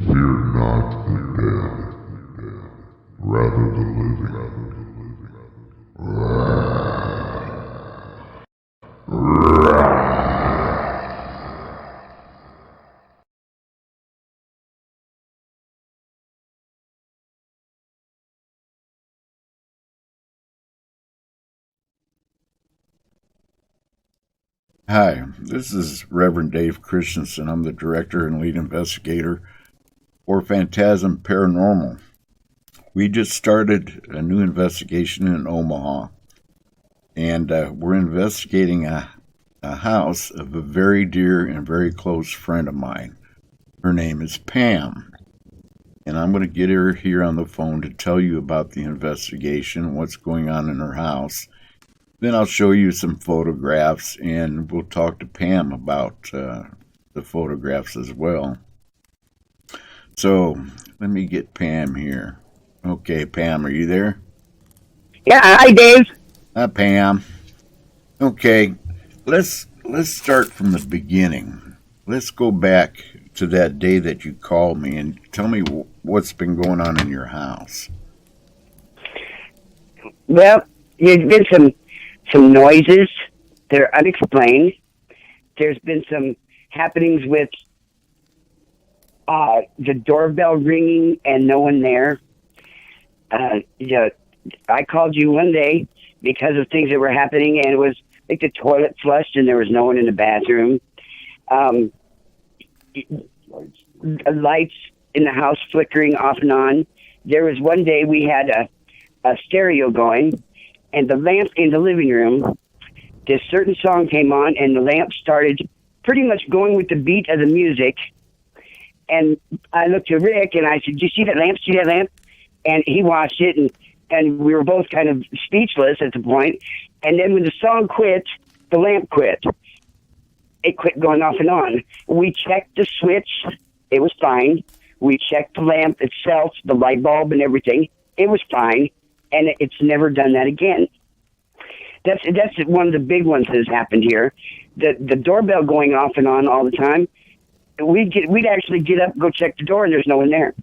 Fear not the dead, rather the living. Hi, this is Reverend Dave Christensen. I'm the director and lead investigator for Phantasm Paranormal. We just started a new investigation in Omaha, and we're investigating a house of a very dear and very close friend of mine. Her name is Pam, and I'm going to get her here on the phone to tell you about the investigation, what's going on in her house. Then I'll show you some photographs, and we'll talk to Pam about the photographs as well. So let me get Pam here. Okay, Pam, are you there? Yeah, hi Dave. Hi, Pam. Okay, let's start from the beginning. Let's go back to that day that you called me and tell me what's been going on in your house. Well, there's been some noises. They're unexplained. There's been some happenings with the doorbell ringing and no one there. I called you one day because of things that were happening, and it was like the toilet flushed and there was no one in the bathroom. Lights in the house flickering off and on. There was one day we had a stereo going, and the lamp in the living room, this certain song came on, and the lamp started pretty much going with the beat of the music. And I looked at Rick, and I said, "Do you see that lamp? See that lamp?" And he watched it, and we were both kind of speechless at the point. And then when the song quit, the lamp quit. It quit going off and on. We checked the switch. It was fine. We checked the lamp itself, the light bulb and everything. It was fine. And it's never done that again. That's one of the big ones that has happened here. The doorbell going off and on all the time. We'd actually get up, go check the door, and there's no one there.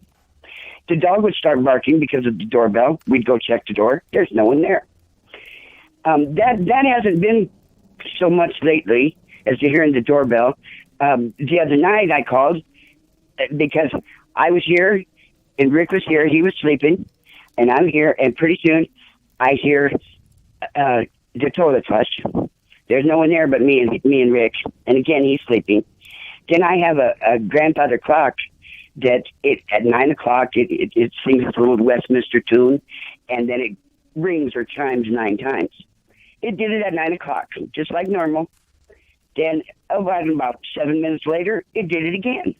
The dog would start barking because of the doorbell. We'd go check the door. There's no one there. That hasn't been so much lately as you're hearing the doorbell. The other night I called because I was here and Rick was here. He was sleeping, and I'm here, and pretty soon I hear the toilet flush. There's no one there but me and Rick, and again he's sleeping. Then I have a grandfather clock that at 9 o'clock it sings this little Westminster tune, and then it rings or chimes 9 times. It did it at 9 o'clock, just like normal. Then about 7 minutes later, it did it again.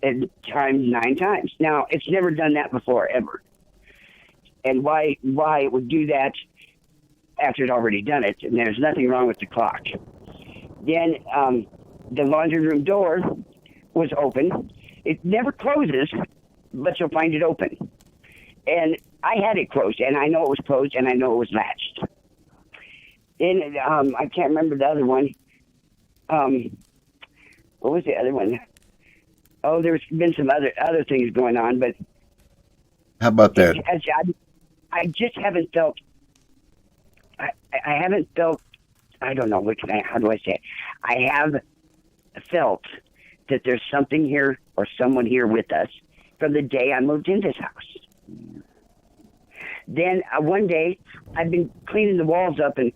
It chimed 9 times. Now, it's never done that before, ever. And why it would do that after it already done it, and there's nothing wrong with the clock. Then the laundry room door was open. It never closes, but you'll find it open. And I had it closed, and I know it was closed, and I know it was latched. Then I can't remember the other one. What was the other one? Oh, there's been some other things going on, but how about that? I just haven't felt. I haven't felt. I don't know how do I say it? I have felt that there's something here or someone here with us from the day I moved in this house. Then one day I've been cleaning the walls up and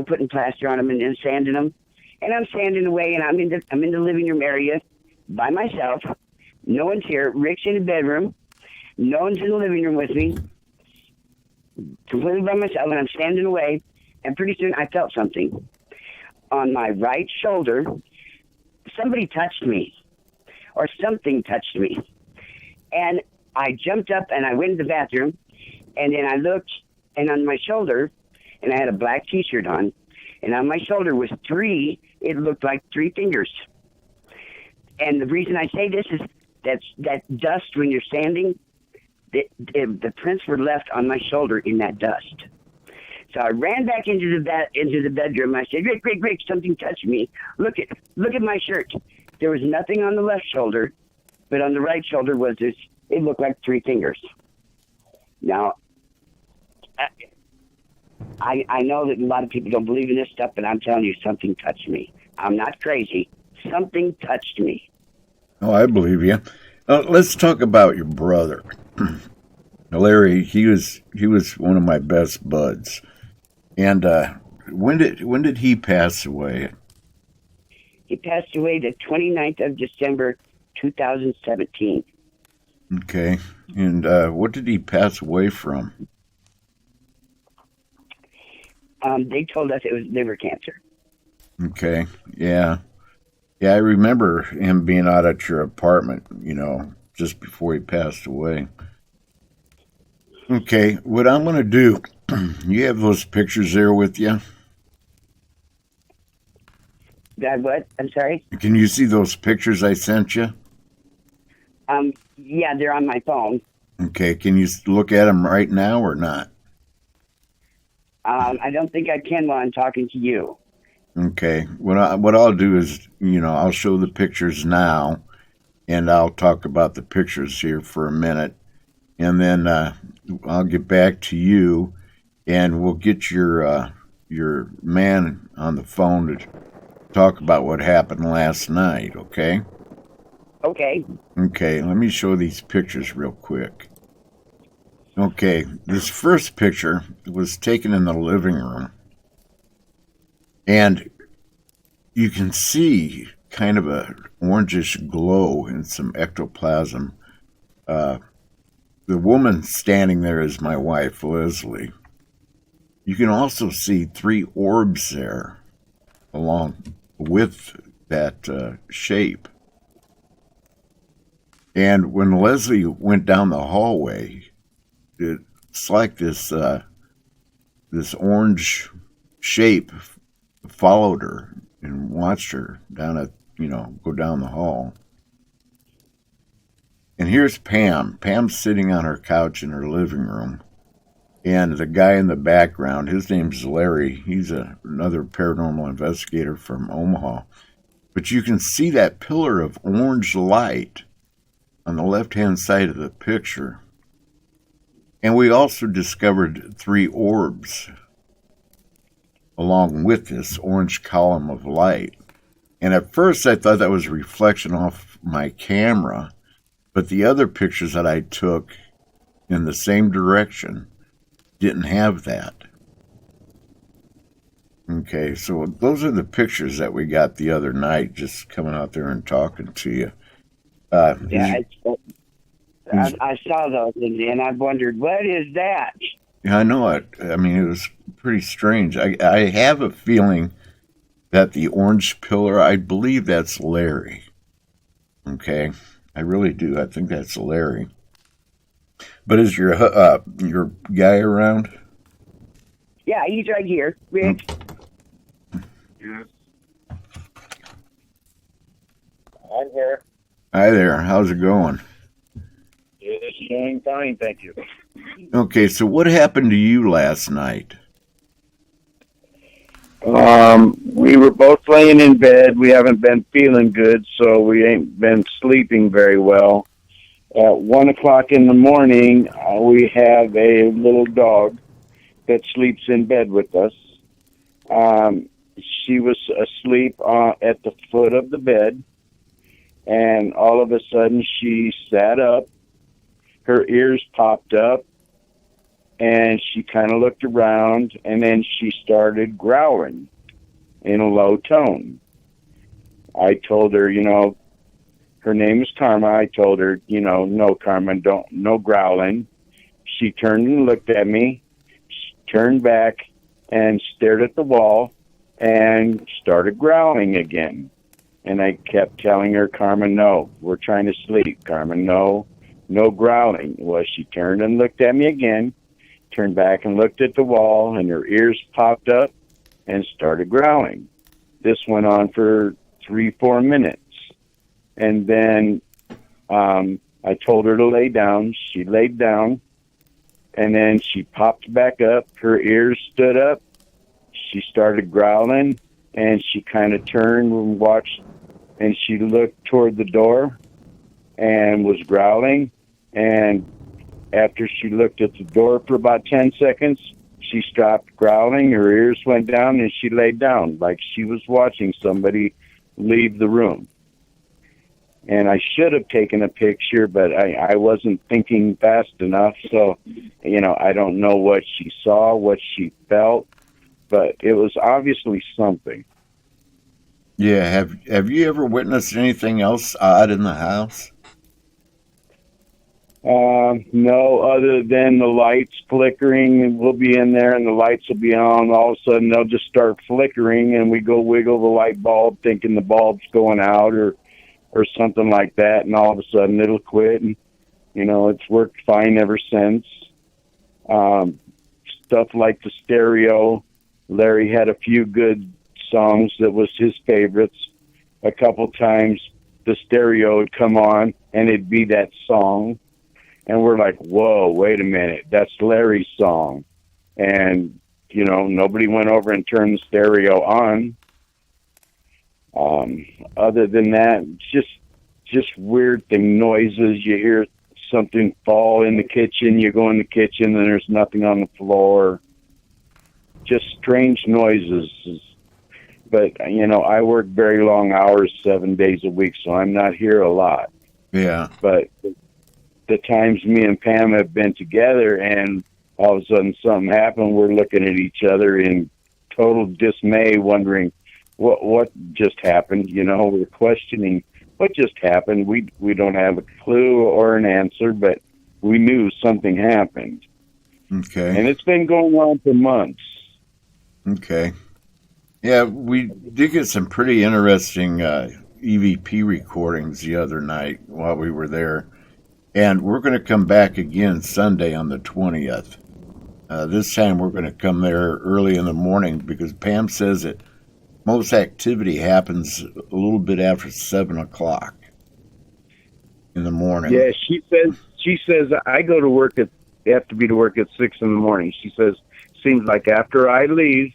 putting plaster on them and sanding them, and I'm sanding away, and I'm in the living room area by myself. No one's here. Rick's in the bedroom. No one's in the living room with me. Completely by myself, and I'm standing away. And pretty soon I felt something on my right shoulder. Somebody touched me, or something touched me. And I jumped up and I went to the bathroom, and then I looked, and on my shoulder, and I had a black t-shirt on, and on my shoulder was it looked like 3 fingers. And the reason I say this is that dust when you're sanding, the prints were left on my shoulder in that dust. So I ran back into the bedroom. I said, Rick, something touched me. Look at my shirt. There was nothing on the left shoulder, but on the right shoulder was this. It looked like three fingers. Now, I know that a lot of people don't believe in this stuff, but I'm telling you, something touched me. I'm not crazy. Something touched me. Oh, I believe you. Let's talk about your brother, Larry. He was one of my best buds. And when did he pass away? He passed away the 29th of December, 2017. Okay. And what did he pass away from? They told us it was liver cancer. Okay. Yeah. Yeah, I remember him being out at your apartment, just before he passed away. Okay, what I'm going to do, you have those pictures there with you? That what? I'm sorry? Can you see those pictures I sent you? Yeah, they're on my phone. Okay, can you look at them right now or not? I don't think I can while I'm talking to you. Okay, what I'll do is, I'll show the pictures now, and I'll talk about the pictures here for a minute, and then I'll get back to you, and we'll get your man on the phone to talk about what happened last night. Okay? Okay. Okay, let me show these pictures real quick. Okay, this first picture was taken in the living room. And you can see kind of a orangish glow and some ectoplasm. The woman standing there is my wife, Leslie. You can also see 3 orbs there along with that shape. And when Leslie went down the hallway, it's like this orange shape followed her and watched her go down the hall. And here's Pam. Pam's sitting on her couch in her living room. And the guy in the background, his name's Larry. He's another paranormal investigator from Omaha. But you can see that pillar of orange light on the left-hand side of the picture. And we also discovered 3 orbs along with this orange column of light. And at first I thought that was a reflection off my camera, but the other pictures that I took in the same direction didn't have that. Okay, so those are the pictures that we got the other night, just coming out there and talking to you. Yeah, I saw those, and I wondered, what is that? I know it. I mean, it was pretty strange. I have a feeling that the orange pillar, I believe that's Larry. Okay, I really do. I think that's Larry. But is your guy around? Yeah, he's right here, Rick. Yes. I'm here. Hi there. How's it going? It's going fine, thank you. Okay, so what happened to you last night? We were both laying in bed. We haven't been feeling good, so we ain't been sleeping very well. At 1 o'clock in the morning, we have a little dog that sleeps in bed with us. She was asleep at the foot of the bed, and all of a sudden she sat up. Her ears popped up, and she kind of looked around, and then she started growling in a low tone. I told her, her name is Karma. I told her, no, Karma, no growling. She turned and looked at me, turned back, and stared at the wall, and started growling again. And I kept telling her, Karma, no, we're trying to sleep. Karma, no growling. Well, she turned and looked at me again, turned back and looked at the wall, and her ears popped up and started growling. This went on for 3-4 minutes. And then I told her to lay down. She laid down, and then she popped back up. Her ears stood up. She started growling, and she kind of turned and watched, and she looked toward the door, and was growling. And after she looked at the door for about 10 seconds, she stopped growling, her ears went down, and she laid down like she was watching somebody leave the room. And I should have taken a picture, but I wasn't thinking fast enough. So, I don't know what she saw, what she felt, but it was obviously something. Yeah. Have you ever witnessed anything else odd in the house? No, other than the lights flickering. We'll be in there and the lights will be on. All of a sudden, they'll just start flickering, and we go wiggle the light bulb, thinking the bulb's going out or something like that. And all of a sudden, it'll quit. And it's worked fine ever since. Stuff like the stereo. Larry had a few good songs that was his favorites. A couple times, the stereo would come on, and it'd be that song. And we're like, whoa, wait a minute, that's Larry's song. And, nobody went over and turned the stereo on. Other than that, just weird thing, noises. You hear something fall in the kitchen, you go in the kitchen and there's nothing on the floor. Just strange noises. But, I work very long hours, 7 days a week, so I'm not here a lot. Yeah. But the times me and Pam have been together and all of a sudden something happened, we're looking at each other in total dismay, wondering what just happened. We're questioning what just happened. We don't have a clue or an answer, but we knew something happened. Okay. And it's been going on for months. Okay. Yeah, we did get some pretty interesting EVP recordings the other night while we were there. And we're going to come back again Sunday on the 20th. This time we're going to come there early in the morning because Pam says that most activity happens a little bit after 7 o'clock in the morning. Yeah, she says I go to work have to be to work at 6 in the morning. She says, seems like after I leave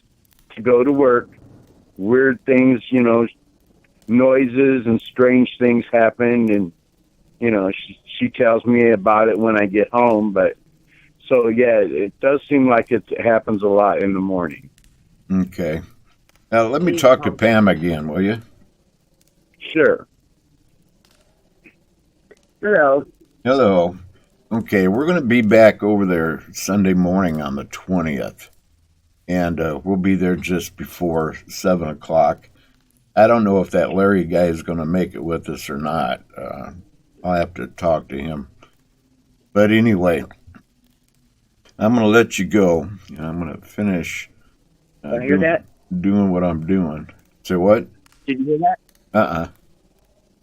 to go to work, weird things, noises and strange things happen. And, she tells me about it when I get home. But so, yeah, it does seem like it happens a lot in the morning. Okay. Now, let me talk to Pam again, will you? Sure. Hello. Hello. Okay, we're going to be back over there Sunday morning on the 20th. And we'll be there just before 7 o'clock. I don't know if that Larry guy is going to make it with us or not. I'll have to talk to him. But anyway, I'm going to let you go. And I'm going to finish Did I hear that? doing what I'm doing. Say what? Did you hear that? Uh-uh.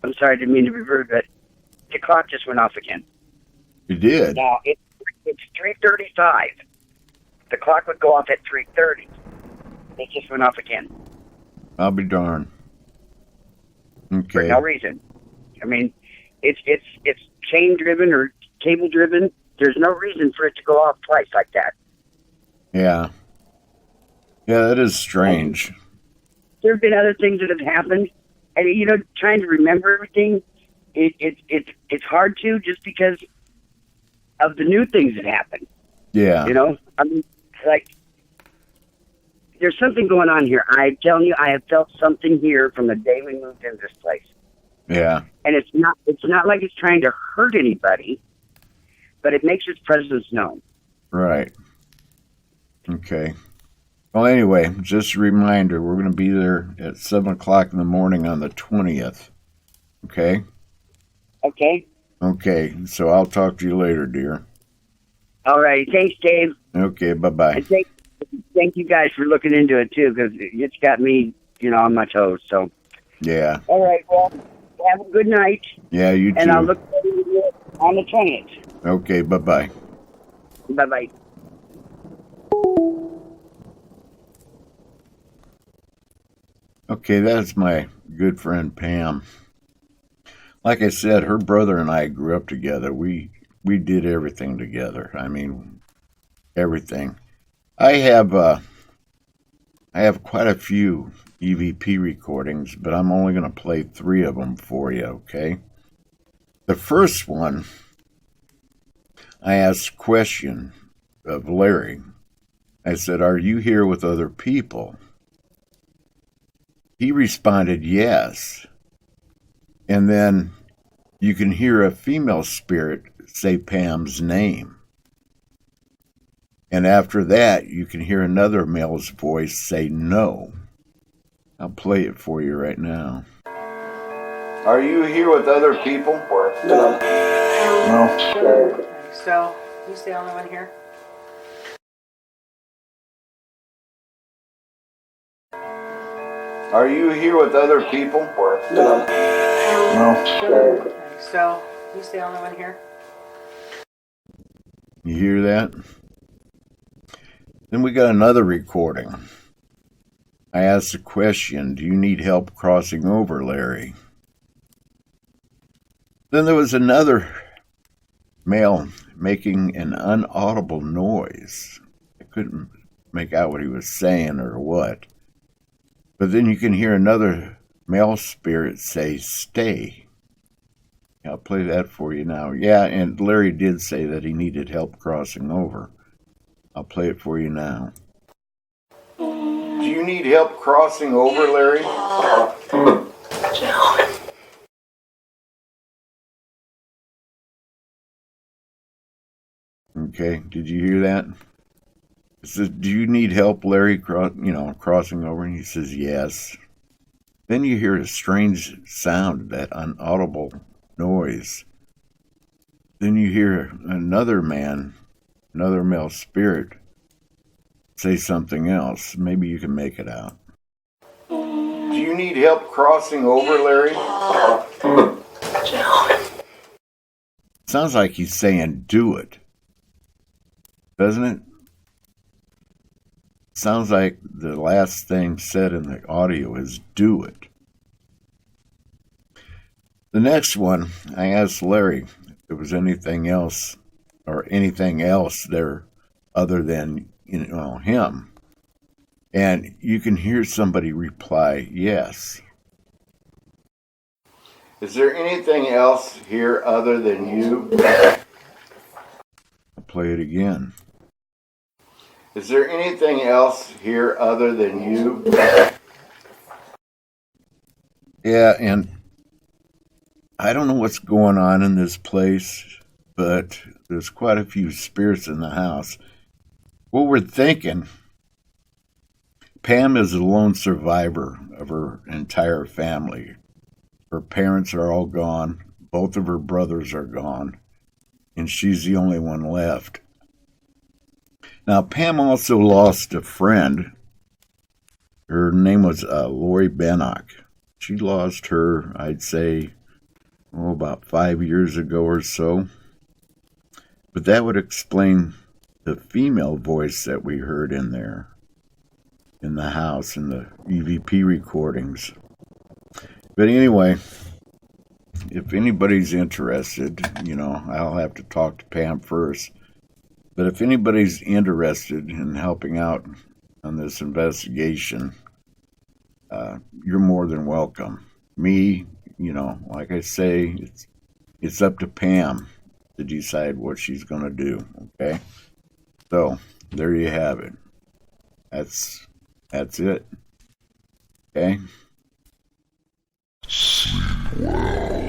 I'm sorry, I didn't mean to be rude, but the clock just went off again. You did? Now, it's 3:35. The clock would go off at 3:30. It just went off again. I'll be darned. Okay. For no reason. I mean, it's chain driven or cable driven. There's no reason for it to go off twice like that. Yeah. Yeah, that is strange. There have been other things that have happened, and trying to remember everything, it's hard to, just because of the new things that happen. Yeah. I mean, like, there's something going on here. I'm telling you, I have felt something here from the day we moved into this place. Yeah. And it's not like it's trying to hurt anybody, but it makes its presence known. Right. Okay. Well, anyway, just a reminder, we're going to be there at 7 o'clock in the morning on the 20th. Okay? Okay? Okay, so I'll talk to you later, dear. All right. Thanks, Dave. Okay, bye-bye. And thank you guys for looking into it, too, because it's got me, on my toes. So. Yeah. All right. Well, have a good night. Yeah, you too. And I'll look forward to it on the 20th. Okay, bye-bye. Bye-bye. Okay, that's my good friend Pam. Like I said, her brother and I grew up together. We did everything together. I mean, everything. I have quite a few EVP recordings, but I'm only going to play 3 of them for you, okay? The first one, I asked a question of Larry. I said, "Are you here with other people?" He responded, "Yes." And then you can hear a female spirit say Pam's name. And after that, you can hear another male's voice say no. I'll play it for you right now. Are you here with other people? No. Okay, so he's the only one here? Are you here with other people? No. Okay, so he's the only one here? You hear that? Then we got another recording. I asked the question, "Do you need help crossing over, Larry?" Then there was another male making an unaudible noise. I couldn't make out what he was saying or what. But then you can hear another male spirit say, "Stay." I'll play that for you now. Yeah, and Larry did say that he needed help crossing over. I'll play it for you now. Do you need help crossing over, Larry? Okay, did you hear that? It says, "Do you need help, Larry, crossing over?" And he says, "Yes." Then you hear a strange sound, that inaudible noise. Then you hear another male spirit, say something else. Maybe you can make it out. Do you need help crossing over, Larry? Sounds like he's saying, "Do it." Doesn't it? Sounds like the last thing said in the audio is "do it." The next one, I asked Larry if there was anything else there other than him. And you can hear somebody reply, "Yes." Is there anything else here other than you? I'll play it again. Is there anything else here other than you? Yeah, and I don't know what's going on in this place, but there's quite a few spirits in the house. What we're thinking, Pam is a lone survivor of her entire family. Her parents are all gone. Both of her brothers are gone. And she's the only one left. Now, Pam also lost a friend. Her name was Lori Bennock. She lost her, I'd say, about 5 years ago or so. But that would explain the female voice that we heard in there, in the house, in the EVP recordings. But anyway, if anybody's interested, I'll have to talk to Pam first. But if anybody's interested in helping out on this investigation, you're more than welcome. Me, like I say, it's up to Pam to decide what she's going to do, okay? So, there you have it. That's it. Okay? Sleep well.